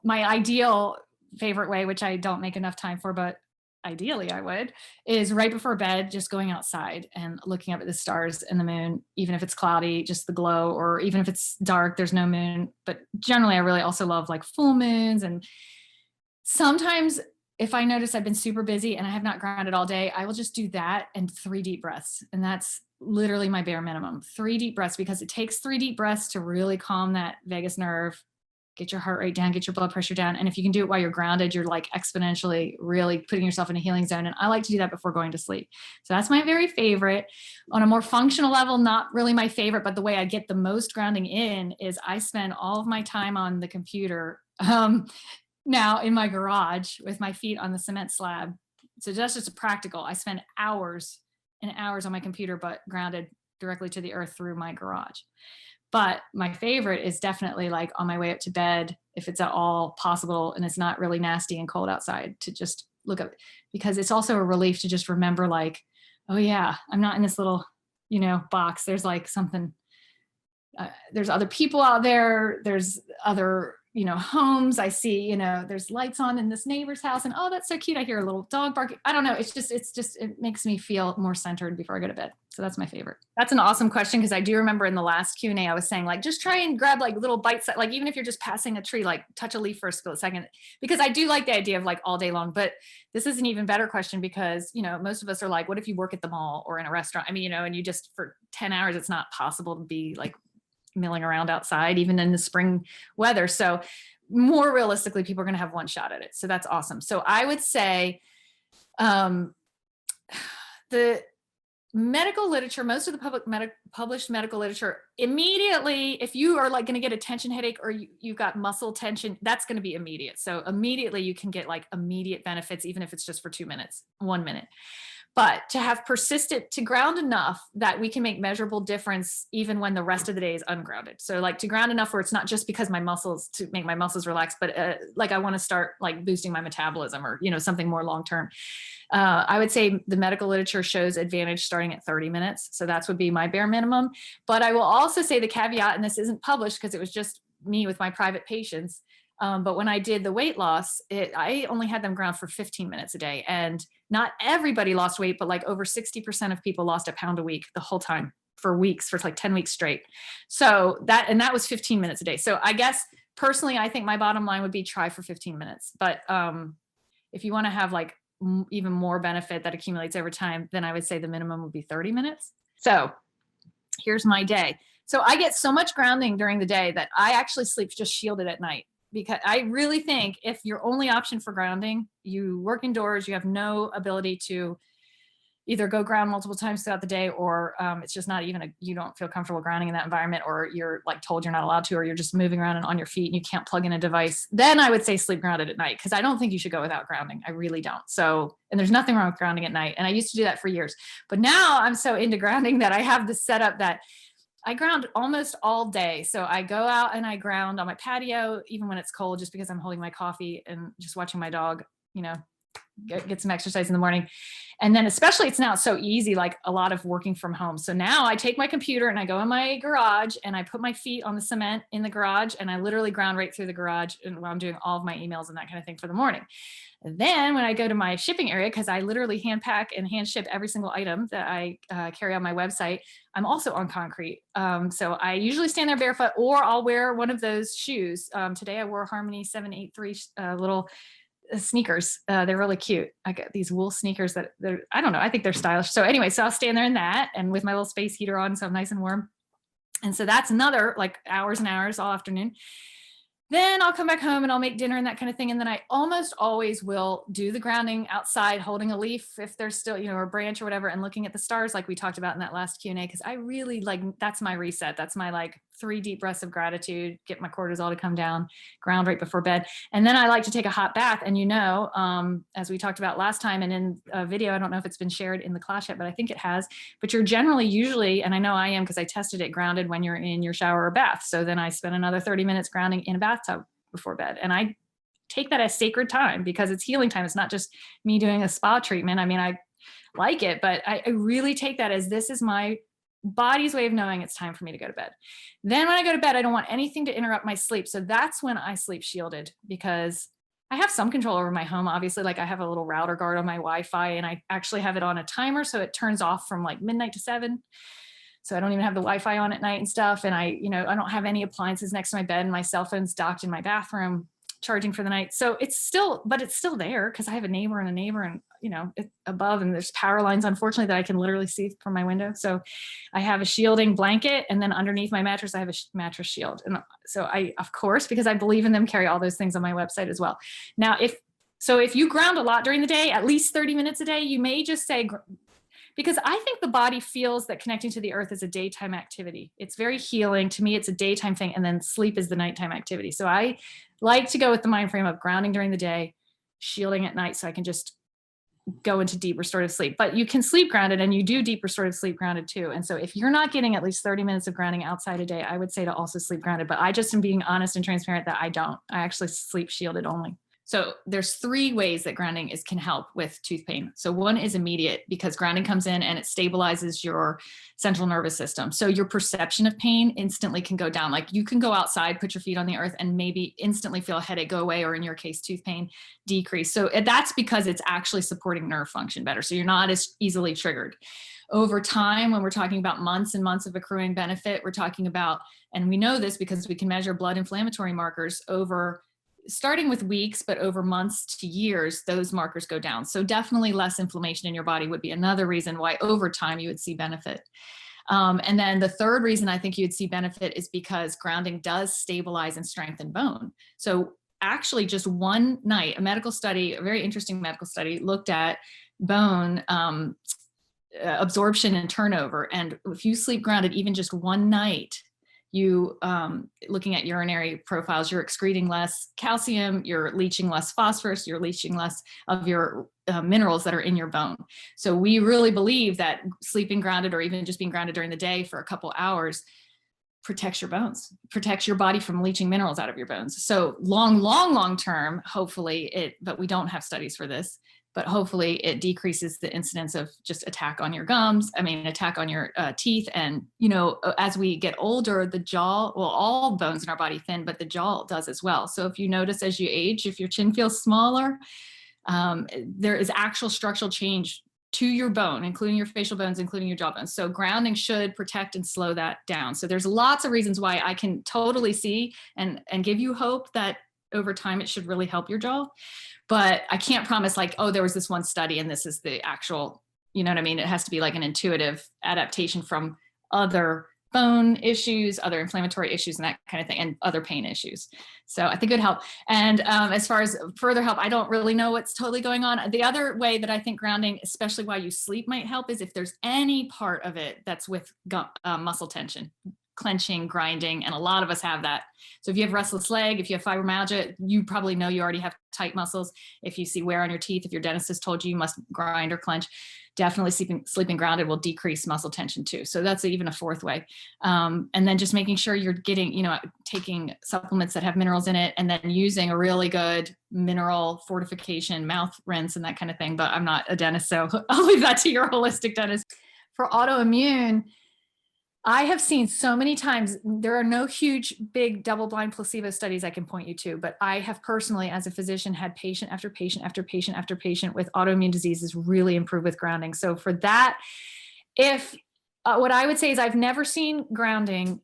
my ideal favorite way, which I don't make enough time for, but ideally I would, is right before bed, just going outside and looking up at the stars and the moon, even if it's cloudy, just the glow, or even if it's dark, there's no moon. But generally, I really also love like full moons. And sometimes if I notice I've been super busy and I have not grounded all day, I will just do that and 3 deep breaths. And that's literally my bare minimum, 3 deep breaths, because it takes 3 deep breaths to really calm that vagus nerve, get your heart rate down, get your blood pressure down. And if you can do it while you're grounded, you're like exponentially really putting yourself in a healing zone. And I like to do that before going to sleep. So that's my very favorite. On a more functional level, not really my favorite, but the way I get the most grounding in is I spend all of my time on the computer now in my garage with my feet on the cement slab. So that's just a practical. I spend hours and hours on my computer, but grounded directly to the earth through my garage. But my favorite is definitely like on my way up to bed, if it's at all possible and it's not really nasty and cold outside, to just look up, because it's also a relief to just remember like, oh yeah, I'm not in this little, box. There's like something, there's other people out there. There's other, homes. I see, there's lights on in this neighbor's house, and oh, that's so cute. I hear a little dog barking. I don't know. It makes me feel more centered before I go to bed. So that's my favorite. That's an awesome question, because I do remember in the last Q&A, I was saying like, just try and grab like little bites, like even if you're just passing a tree, like touch a leaf for a split second, because I do like the idea of like all day long. But this is an even better question, because, most of us are like, what if you work at the mall or in a restaurant? I mean, and you just, for 10 hours, it's not possible to be like milling around outside, even in the spring weather. So more realistically, people are going to have one shot at it. So that's awesome. So I would say the medical literature, most of the published medical literature, immediately, if you are like going to get a tension headache or you've got muscle tension, that's going to be immediate. So immediately you can get like immediate benefits, even if it's just for 2 minutes, 1 minute. But to have persistent, to ground enough that we can make measurable difference even when the rest of the day is ungrounded. So like to ground enough where it's not just because my muscles, to make my muscles relax, but like I want to start like boosting my metabolism or, something more long-term. I would say the medical literature shows advantage starting at 30 minutes. So that would be my bare minimum. But I will also say the caveat, and this isn't published because it was just me with my private patients. But when I did the weight loss, I only had them ground for 15 minutes a day. And not everybody lost weight, but like over 60% of people lost a pound a week the whole time for weeks, for like 10 weeks straight. So that was 15 minutes a day. So I guess personally, I think my bottom line would be try for 15 minutes. But if you want to have like even more benefit that accumulates over time, then I would say the minimum would be 30 minutes. So here's my day. So I get so much grounding during the day that I actually sleep just shielded at night. Because I really think if your only option for grounding, you work indoors, you have no ability to either go ground multiple times throughout the day, or it's just not even you don't feel comfortable grounding in that environment, or you're like told you're not allowed to, or you're just moving around and on your feet and you can't plug in a device, then I would say sleep grounded at night, because I don't think you should go without grounding. I really don't. So, and there's nothing wrong with grounding at night. And I used to do that for years, but now I'm so into grounding that I have this setup that I ground almost all day. So I go out and I ground on my patio, even when it's cold, just because I'm holding my coffee and just watching my dog, get some exercise in the morning. And then especially it's now so easy, like a lot of working from home. So now I take my computer and I go in my garage and I put my feet on the cement in the garage and I literally ground right through the garage, and while I'm doing all of my emails and that kind of thing for the morning. And then when I go to my shipping area, because I literally hand pack and hand ship every single item that I carry on my website, I'm also on concrete. So I usually stand there barefoot, or I'll wear one of those shoes. Today I wore Harmony 783 little sneakers. They're really cute. I got these wool sneakers that I don't know, I think they're stylish. So anyway, so I'll stand there in that and with my little space heater on, so I'm nice and warm. And so that's another like hours and hours all afternoon. Then I'll come back home and I'll make dinner and that kind of thing. And then I almost always will do the grounding outside, holding a leaf if there's still, or a branch or whatever, and looking at the stars like we talked about in that last Q&A, because I really like, that's my reset. That's my like 3 deep breaths of gratitude, get my cortisol to come down, ground right before bed. And then I like to take a hot bath. And as we talked about last time and in a video, I don't know if it's been shared in the class yet, but I think it has, but you're generally usually, and I know I am because I tested it, grounded when you're in your shower or bath. So then I spend another 30 minutes grounding in a bathtub before bed. And I take that as sacred time because it's healing time. It's not just me doing a spa treatment. I mean, I like it, but I really take that as this is my body's way of knowing it's time for me to go to bed. Then when I go to bed, I don't want anything to interrupt my sleep. So that's when I sleep shielded, because I have some control over my home. Obviously, like I have a little router guard on my Wi-Fi, and I actually have it on a timer. So it turns off from like midnight to 7. So I don't even have the Wi-Fi on at night and stuff. And I don't have any appliances next to my bed, and my cell phone's docked in my bathroom, charging for the night. So it's still there, because I have a neighbor and above, and there's power lines, unfortunately, that I can literally see from my window. So I have a shielding blanket, and then underneath my mattress, I have a mattress shield. And so I, of course, because I believe in them, carry all those things on my website as well. Now, if you ground a lot during the day, at least 30 minutes a day, you may just say, because I think the body feels that connecting to the earth is a daytime activity. It's very healing. To me, it's a daytime thing, and then sleep is the nighttime activity. So I like to go with the mind frame of grounding during the day, shielding at night, so I can just go into deep restorative sleep. But you can sleep grounded, and you do deep restorative sleep grounded too. And so if you're not getting at least 30 minutes of grounding outside a day, I would say to also sleep grounded. But I just am being honest and transparent that I don't. I actually sleep shielded only. So there's 3 ways that grounding can help with tooth pain. So one is immediate, because grounding comes in and it stabilizes your central nervous system. So your perception of pain instantly can go down. Like you can go outside, put your feet on the earth, and maybe instantly feel a headache go away, or in your case, tooth pain decrease. So that's because it's actually supporting nerve function better. So you're not as easily triggered. Over time, when we're talking about months and months of accruing benefit, we're talking about, and we know this because we can measure blood inflammatory markers starting with weeks, but over months to years, those markers go down. So definitely less inflammation in your body would be another reason why over time you would see benefit. And then the third reason I think you would see benefit is because grounding does stabilize and strengthen bone. So actually just one night, a very interesting medical study, looked at bone absorption and turnover. And if you sleep grounded even just one night, looking at urinary profiles, you're excreting less calcium, you're leaching less phosphorus, you're leaching less of your minerals that are in your bone. So we really believe that sleeping grounded, or even just being grounded during the day for a couple hours, protects your bones, protects your body from leaching minerals out of your bones. So long term, hopefully but we don't have studies for this, but hopefully it decreases the incidence of just attack on your gums. Attack on your teeth. And, as we get older, the jaw, all bones in our body thin, but the jaw does as well. So if you notice as you age, if your chin feels smaller, there is actual structural change to your bone, including your facial bones, including your jaw bones. So grounding should protect and slow that down. So there's lots of reasons why I can totally see and give you hope that over time it should really help your jaw. But I can't promise like, there was this one study and this is the actual, you know what I mean? It has to be like an intuitive adaptation from other bone issues, other inflammatory issues, and that kind of thing, and other pain issues. So I think it would help. And as far as further help, I don't really know what's totally going on. The other way that I think grounding, especially while you sleep, might help is if there's any part of it that's with muscle tension, clenching, grinding, and a lot of us have that. So if you have restless leg, if you have fibromyalgia, you probably know you already have tight muscles. If you see wear on your teeth, if your dentist has told you must grind or clench, definitely sleeping grounded will decrease muscle tension too. So that's even a fourth way. And then just making sure you're getting, taking supplements that have minerals in it, and then using a really good mineral fortification mouth rinse and that kind of thing. But I'm not a dentist, so I'll leave that to your holistic dentist. For autoimmune, I have seen so many times, there are no huge, big double-blind placebo studies I can point you to, but I have personally, as a physician, had patient after patient after patient after patient with autoimmune diseases really improve with grounding. So for that, what I would say is I've never seen grounding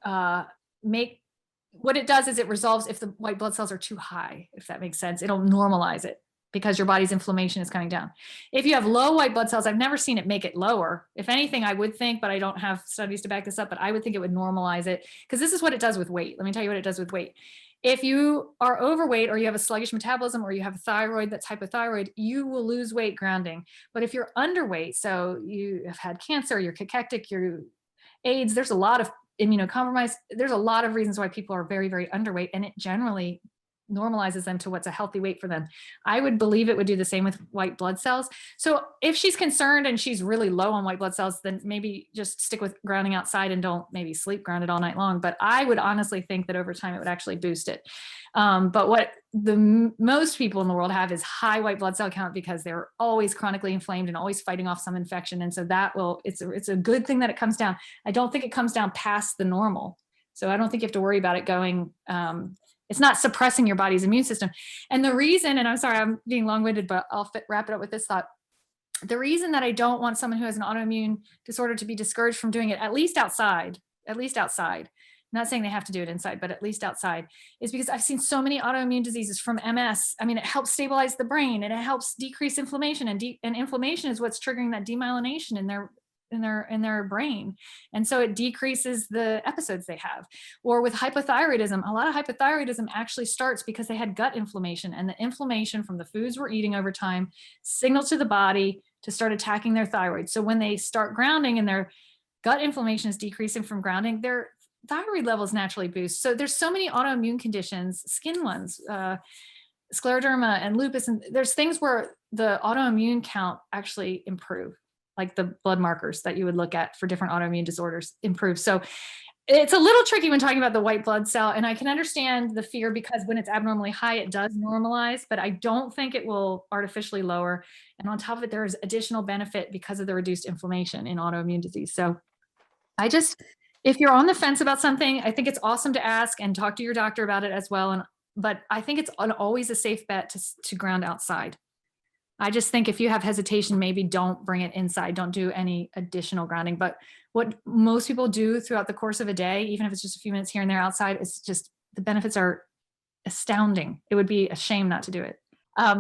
what it does is it resolves if the white blood cells are too high, if that makes sense. It'll normalize it, because your body's inflammation is coming down. If you have low white blood cells, I've never seen it make it lower. If anything, I would think, but I don't have studies to back this up, but I would think it would normalize it, because this is what it does with weight. Let me tell you what it does with weight. If you are overweight, or you have a sluggish metabolism, or you have a thyroid that's hypothyroid, you will lose weight grounding. But if you're underweight, so you have had cancer, you're cachectic, you're AIDS, there's a lot of immunocompromised, there's a lot of reasons why people are very, very underweight, and it generally normalizes them to what's a healthy weight for them. I would believe it would do the same with white blood cells. So if she's concerned and she's really low on white blood cells, then maybe just stick with grounding outside and don't maybe sleep grounded all night long. But I would honestly think that over time it would actually boost it. But what most people in the world have is high white blood cell count because they're always chronically inflamed and always fighting off some infection. And so it's a good thing that it comes down. I don't think it comes down past the normal. So I don't think you have to worry about it going, it's not suppressing your body's immune system. And the reason, and I'm sorry, I'm being long-winded, but I'll wrap it up with this thought. The reason that I don't want someone who has an autoimmune disorder to be discouraged from doing it, at least outside, I'm not saying they have to do it inside, but at least outside, is because I've seen so many autoimmune diseases from MS. I mean, it helps stabilize the brain and it helps decrease inflammation, and inflammation is what's triggering that demyelination in their brain. And so it decreases the episodes they have. Or with hypothyroidism, a lot of hypothyroidism actually starts because they had gut inflammation, and the inflammation from the foods we're eating over time signal to the body to start attacking their thyroid. So when they start grounding and their gut inflammation is decreasing from grounding, their thyroid levels naturally boost. So there's so many autoimmune conditions, skin ones, scleroderma and lupus, and there's things where the autoimmune count actually improve, like the blood markers that you would look at for different autoimmune disorders improve. So it's a little tricky when talking about the white blood cell, and I can understand the fear because when it's abnormally high, it does normalize, but I don't think it will artificially lower. And on top of it, there is additional benefit because of the reduced inflammation in autoimmune disease. So if you're on the fence about something, I think it's awesome to ask and talk to your doctor about it as well. But I think it's always a safe bet to ground outside. I just think if you have hesitation, maybe don't bring it inside. Don't do any additional grounding. But what most people do throughout the course of a day, even if it's just a few minutes here and there outside, is just the benefits are astounding. It would be a shame not to do it.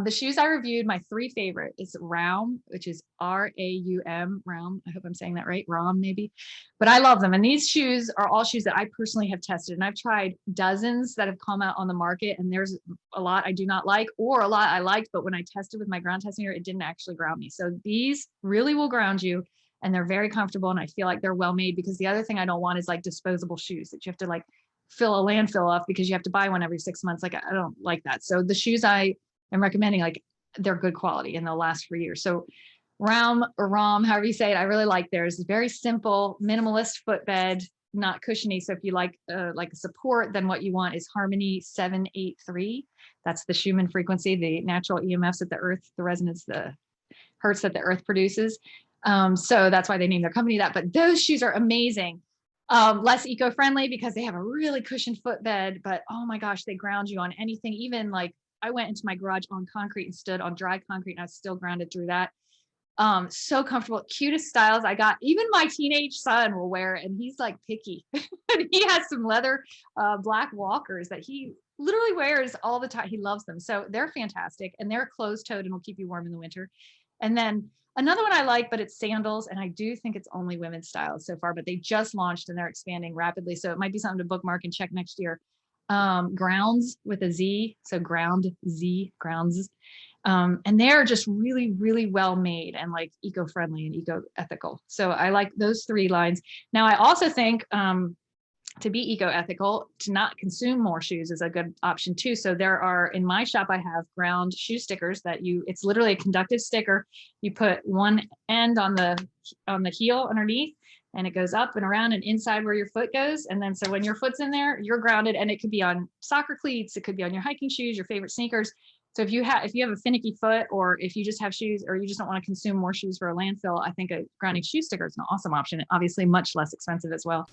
The shoes I reviewed, my 3 favorite is Raum, which is R-A-U-M, Raum. I hope I'm saying that right, Raum maybe. But I love them. And these shoes are all shoes that I personally have tested. And I've tried dozens that have come out on the market. And there's a lot I do not like, or a lot I liked, but when I tested with my ground testing here, it didn't actually ground me. So these really will ground you, and they're very comfortable. And I feel like they're well made, because the other thing I don't want is like disposable shoes that you have to like fill a landfill off because you have to buy one every 6 months. Like, I don't like that. So the shoes I'm recommending, like, they're good quality and they'll last for years. So Raum, or Rom, however you say it, I really like theirs. It's very simple, minimalist footbed, not cushiony. So if you like a support, then what you want is Harmony 783. That's the Schumann frequency, the natural EMFs that the resonance, the hertz that the earth produces. So that's why they named their company that. But those shoes are amazing. Less eco-friendly because they have a really cushioned footbed, but oh my gosh, they ground you on anything. Even like, I went into my garage on concrete and stood on dry concrete, and I was still grounded through that. So comfortable, cutest styles I got. Even my teenage son will wear it, and he's like picky. And he has some leather black walkers that he literally wears all the time. He loves them. So they're fantastic, and they're closed-toed and will keep you warm in the winter. And then another one I like, but it's sandals, and I do think it's only women's styles so far, but they just launched and they're expanding rapidly. So it might be something to bookmark and check next year. Grounds with a Z, so grounds. And they're just really, really well made and like eco-friendly and eco-ethical. So I like those 3 lines. Now, I also think to be eco-ethical, to not consume more shoes is a good option too. So there are, in my shop, I have ground shoe stickers that it's literally a conductive sticker. You put one end on the heel underneath, and it goes up and around and inside where your foot goes. And then, so when your foot's in there, you're grounded, and it could be on soccer cleats. It could be on your hiking shoes, your favorite sneakers. So if you have a finicky foot, or if you just have shoes, or you just don't want to consume more shoes for a landfill, I think a grounding shoe sticker is an awesome option. Obviously much less expensive as well.